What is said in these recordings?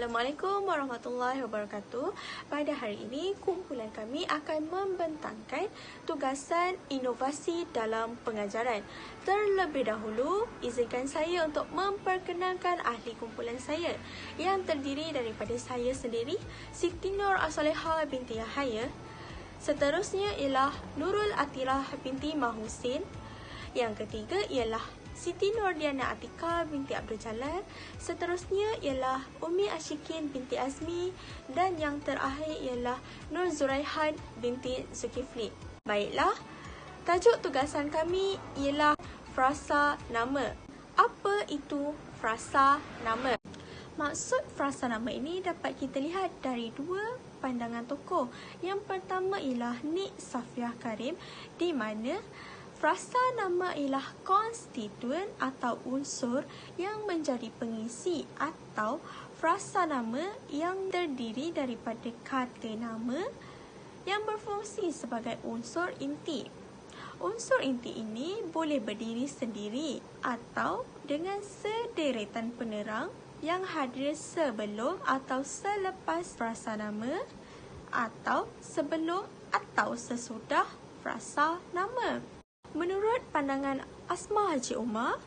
Assalamualaikum warahmatullahi wabarakatuh. Pada hari ini, kumpulan kami akan membentangkan tugasan inovasi dalam pengajaran. Terlebih dahulu, izinkan saya untuk memperkenalkan ahli kumpulan saya yang terdiri daripada saya sendiri, Siti Nur As-Solehah binti Yahaya. Seterusnya ialah Nurul Atilah binti Mahusin. Yang ketiga ialah Siti Nurdiana Atika binti Abdul Jalal. Seterusnya ialah Umi Ashikin binti Azmi. Dan yang terakhir ialah Nur Zuraihan binti Zulkifli. Baiklah, tajuk tugasan kami ialah frasa nama. Apa itu frasa nama? Maksud frasa nama ini dapat kita lihat dari dua pandangan tokoh. Yang pertama ialah Nik Safiah Karim, di mana frasa nama ialah konstituen atau unsur yang menjadi pengisi atau frasa nama yang terdiri daripada kata nama yang berfungsi sebagai unsur inti. Unsur inti ini boleh berdiri sendiri atau dengan sederetan penerang yang hadir sebelum atau selepas frasa nama atau sebelum atau sesudah frasa nama. Menurut pandangan Asma Haji Umar,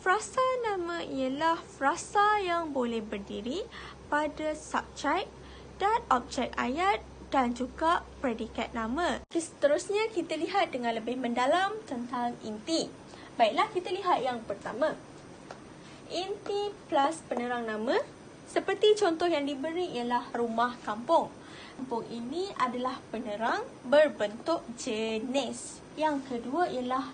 frasa nama ialah frasa yang boleh berdiri pada subjek dan objek ayat dan juga predikat nama. Seterusnya kita lihat dengan lebih mendalam tentang inti. Baiklah, kita lihat yang pertama. Inti plus penerang nama. Seperti contoh yang diberi ialah rumah kampung. Kampung ini adalah penerang berbentuk jenis. Yang kedua ialah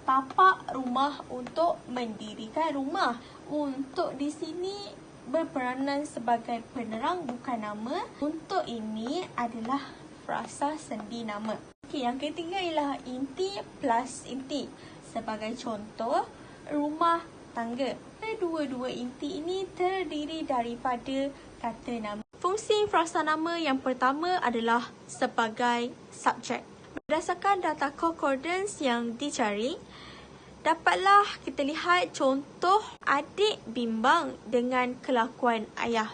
tapak rumah untuk mendirikan rumah. Untuk di sini berperanan sebagai penerang bukan nama. Untuk ini adalah frasa sendi nama. Okey, yang ketiga ialah inti plus inti. Sebagai contoh, rumah tangga. Dua-dua inti ini terdiri daripada kata nama. Fungsi frasa nama yang pertama adalah sebagai subjek. Berdasarkan data concordance yang dicari, dapatlah kita lihat contoh adik bimbang dengan kelakuan ayah.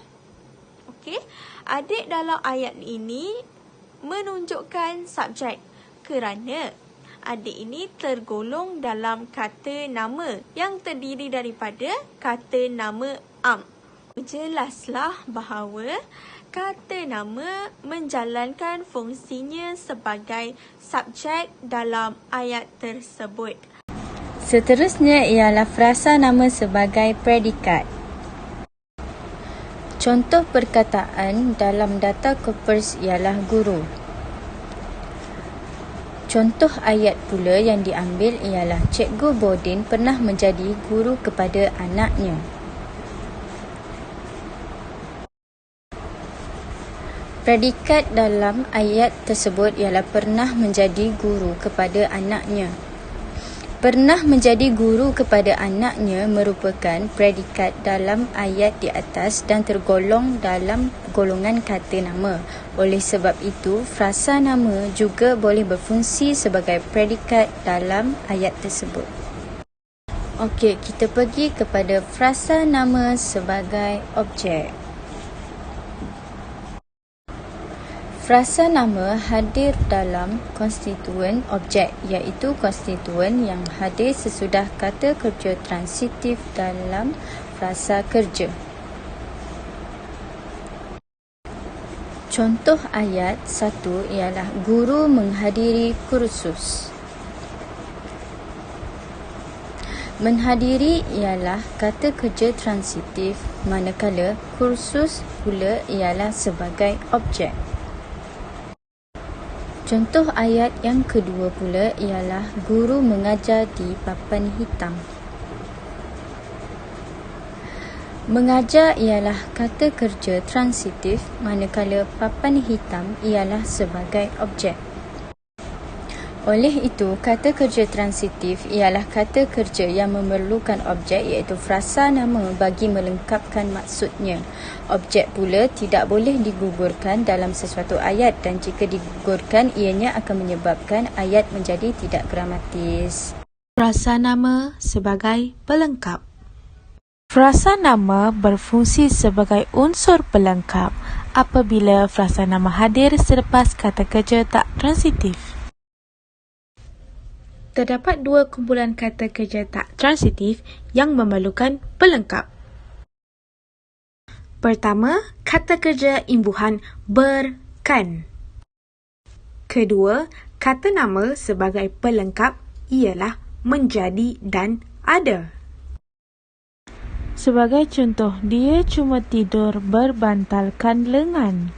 Okey, adik dalam ayat ini menunjukkan subjek kerana adik ini tergolong dalam kata nama yang terdiri daripada kata nama am. Jelaslah bahawa kata nama menjalankan fungsinya sebagai subjek dalam ayat tersebut. Seterusnya ialah frasa nama sebagai predikat. Contoh perkataan dalam data corpus ialah guru. Contoh ayat pula yang diambil ialah Cikgu Bodin pernah menjadi guru kepada anaknya. Predikat dalam ayat tersebut ialah pernah menjadi guru kepada anaknya. Pernah menjadi guru kepada anaknya merupakan predikat dalam ayat di atas dan tergolong dalam golongan kata nama. Oleh sebab itu, frasa nama juga boleh berfungsi sebagai predikat dalam ayat tersebut. Okey, kita pergi kepada frasa nama sebagai objek. Frasa nama hadir dalam konstituen objek, iaitu konstituen yang hadir sesudah kata kerja transitif dalam frasa kerja. Contoh ayat 1 ialah guru menghadiri kursus. Menghadiri ialah kata kerja transitif, manakala kursus pula ialah sebagai objek. Contoh ayat yang kedua pula ialah guru mengajar di papan hitam. Mengajar ialah kata kerja transitif, manakala papan hitam ialah sebagai objek. Oleh itu, kata kerja transitif ialah kata kerja yang memerlukan objek, iaitu frasa nama bagi melengkapkan maksudnya. Objek pula tidak boleh digugurkan dalam sesuatu ayat, dan jika digugurkan ianya akan menyebabkan ayat menjadi tidak gramatis. Frasa nama sebagai pelengkap. Frasa nama berfungsi sebagai unsur pelengkap apabila frasa nama hadir selepas kata kerja tak transitif. Terdapat dua kumpulan kata kerja tak transitif yang memerlukan pelengkap. Pertama, kata kerja imbuhan berkan. Kedua, kata nama sebagai pelengkap ialah menjadi dan ada. Sebagai contoh, dia cuma tidur berbantalkan lengan.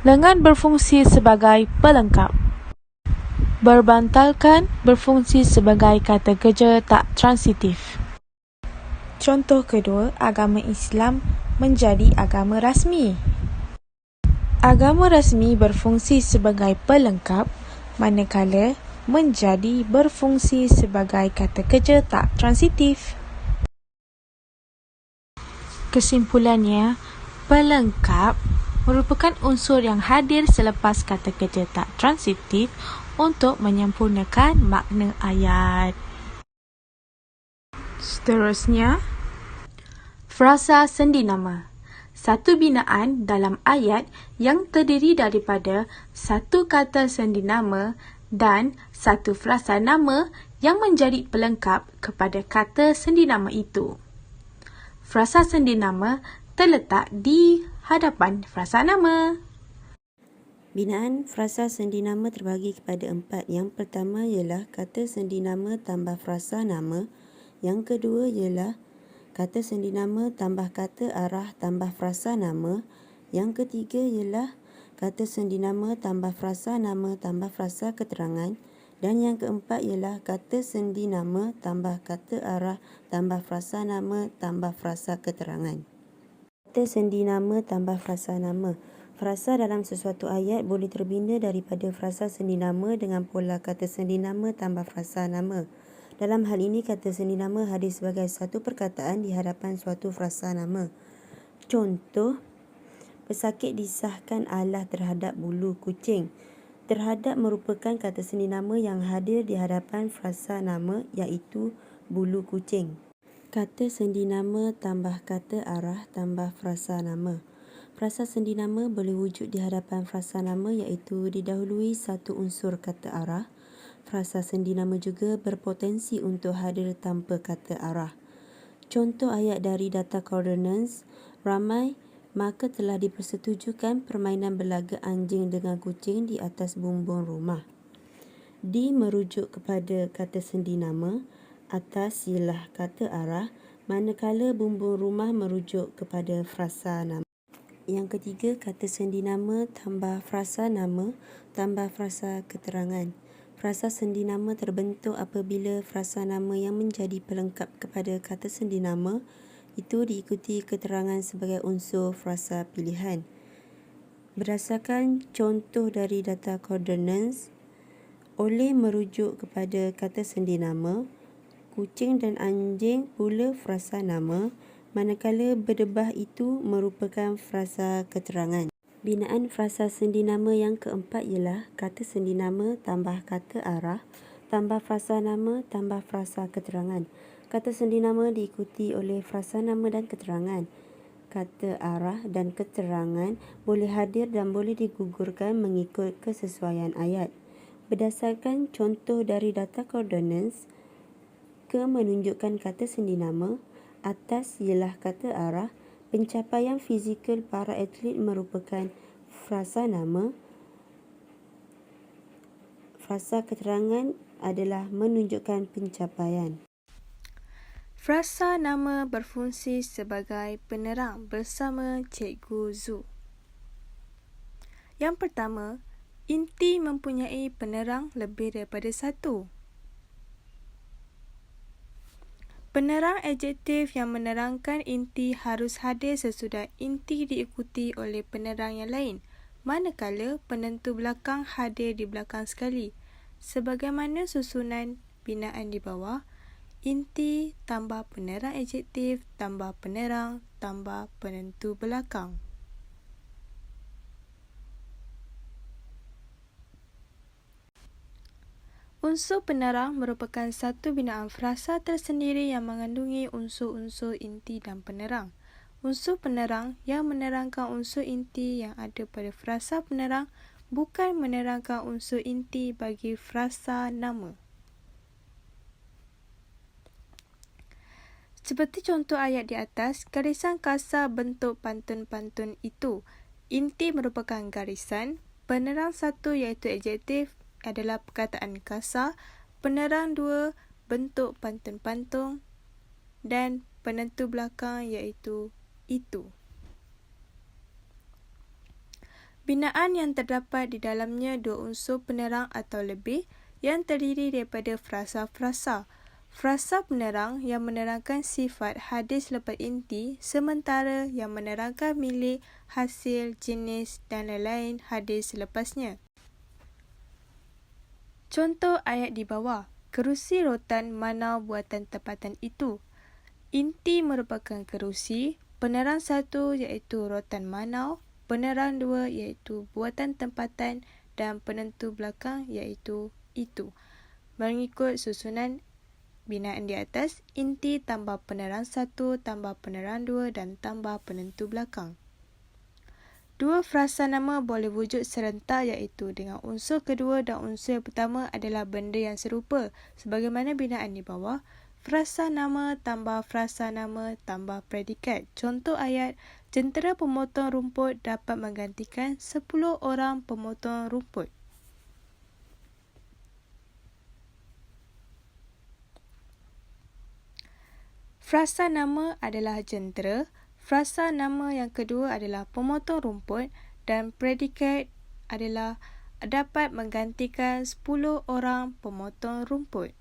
Lengan berfungsi sebagai pelengkap. Berbantalkan berfungsi sebagai kata kerja tak transitif. Contoh kedua, agama Islam menjadi agama rasmi. Agama rasmi berfungsi sebagai pelengkap, manakala menjadi berfungsi sebagai kata kerja tak transitif. Kesimpulannya, pelengkap merupakan unsur yang hadir selepas kata kerja tak transitif untuk menyempurnakan makna ayat. Seterusnya, frasa sendi nama. Satu binaan dalam ayat yang terdiri daripada satu kata sendi nama dan satu frasa nama yang menjadi pelengkap kepada kata sendi nama itu. Frasa sendi nama terletak di hadapan frasa nama. Binaan frasa sendi nama terbagi kepada 4. Yang pertama ialah kata sendi nama tambah frasa nama. Yang kedua ialah kata sendi nama tambah kata arah tambah frasa nama. Yang ketiga ialah kata sendi nama tambah frasa nama tambah frasa keterangan. Dan yang keempat ialah kata sendi nama tambah kata arah tambah frasa nama tambah frasa keterangan. Kata sendi nama tambah frasa nama. Frasa dalam sesuatu ayat boleh terbina daripada frasa sendi nama dengan pola kata sendi nama tambah frasa nama. Dalam hal ini, kata sendi nama hadir sebagai satu perkataan di hadapan suatu frasa nama. Contoh, pesakit disahkan alah terhadap bulu kucing. Terhadap merupakan kata sendi nama yang hadir di hadapan frasa nama iaitu bulu kucing. Kata sendi nama tambah kata arah tambah frasa nama. Frasa sendi nama boleh wujud di hadapan frasa nama iaitu didahului satu unsur kata arah. Frasa sendi nama juga berpotensi untuk hadir tanpa kata arah. Contoh ayat dari data coordinates, ramai maka telah dipersetujukan permainan berlaga anjing dengan kucing di atas bumbung rumah. Di merujuk kepada kata sendi nama, atas ialah kata arah, manakala bumbung rumah merujuk kepada frasa nama. Yang ketiga, kata sendi nama tambah frasa nama tambah frasa keterangan. Frasa sendi nama terbentuk apabila frasa nama yang menjadi pelengkap kepada kata sendi nama itu diikuti keterangan sebagai unsur frasa pilihan. Berdasarkan contoh dari data coordinates, oleh merujuk kepada kata sendi nama, kucing dan anjing pula frasa nama, manakala berdebah itu merupakan frasa keterangan. Binaan frasa sendi nama yang keempat ialah kata sendi nama tambah kata arah tambah frasa nama tambah frasa keterangan. Kata sendi nama diikuti oleh frasa nama dan keterangan. Kata arah dan keterangan boleh hadir dan boleh digugurkan mengikut kesesuaian ayat. Berdasarkan contoh dari data coordinates, menunjukkan kata sendi nama, atas ialah kata arah, pencapaian fizikal para atlet merupakan frasa nama, frasa keterangan adalah menunjukkan pencapaian. Frasa nama berfungsi sebagai penerang bersama Cikgu Zu. Yang pertama, inti mempunyai penerang lebih daripada satu. Penerang adjektif yang menerangkan inti harus hadir sesudah inti diikuti oleh penerang yang lain, manakala penentu belakang hadir di belakang sekali. Sebagaimana susunan binaan di bawah, inti tambah penerang adjektif tambah penerang tambah penentu belakang. Unsur penerang merupakan satu binaan frasa tersendiri yang mengandungi unsur-unsur inti dan penerang. Unsur penerang yang menerangkan unsur inti yang ada pada frasa penerang bukan menerangkan unsur inti bagi frasa nama. Seperti contoh ayat di atas, garisan kasar bentuk pantun-pantun itu. Inti merupakan garisan, penerang satu iaitu adjektif adalah perkataan kasar, penerang dua bentuk pantun-pantun dan penentu belakang iaitu itu. Binaan yang terdapat di dalamnya dua unsur penerang atau lebih yang terdiri daripada frasa-frasa. Frasa penerang yang menerangkan sifat hadis lepas inti, sementara yang menerangkan milik, hasil, jenis dan lain-lain hadis lepasnya. Contoh ayat di bawah. Kerusi rotan manau buatan tempatan itu. Inti merupakan kerusi, penerang satu iaitu rotan manau, penerang dua iaitu buatan tempatan dan penentu belakang iaitu itu. Mengikut susunan binaan di atas, inti tambah penerang satu tambah penerang dua dan tambah penentu belakang. Dua frasa nama boleh wujud serentak iaitu dengan unsur kedua dan unsur yang pertama adalah benda yang serupa sebagaimana binaan di bawah. Frasa nama tambah predikat. Contoh ayat, jentera pemotong rumput dapat menggantikan 10 orang pemotong rumput. Frasa nama adalah jentera. Frasa nama yang kedua adalah pemotong rumput dan predikat adalah dapat menggantikan 10 orang pemotong rumput.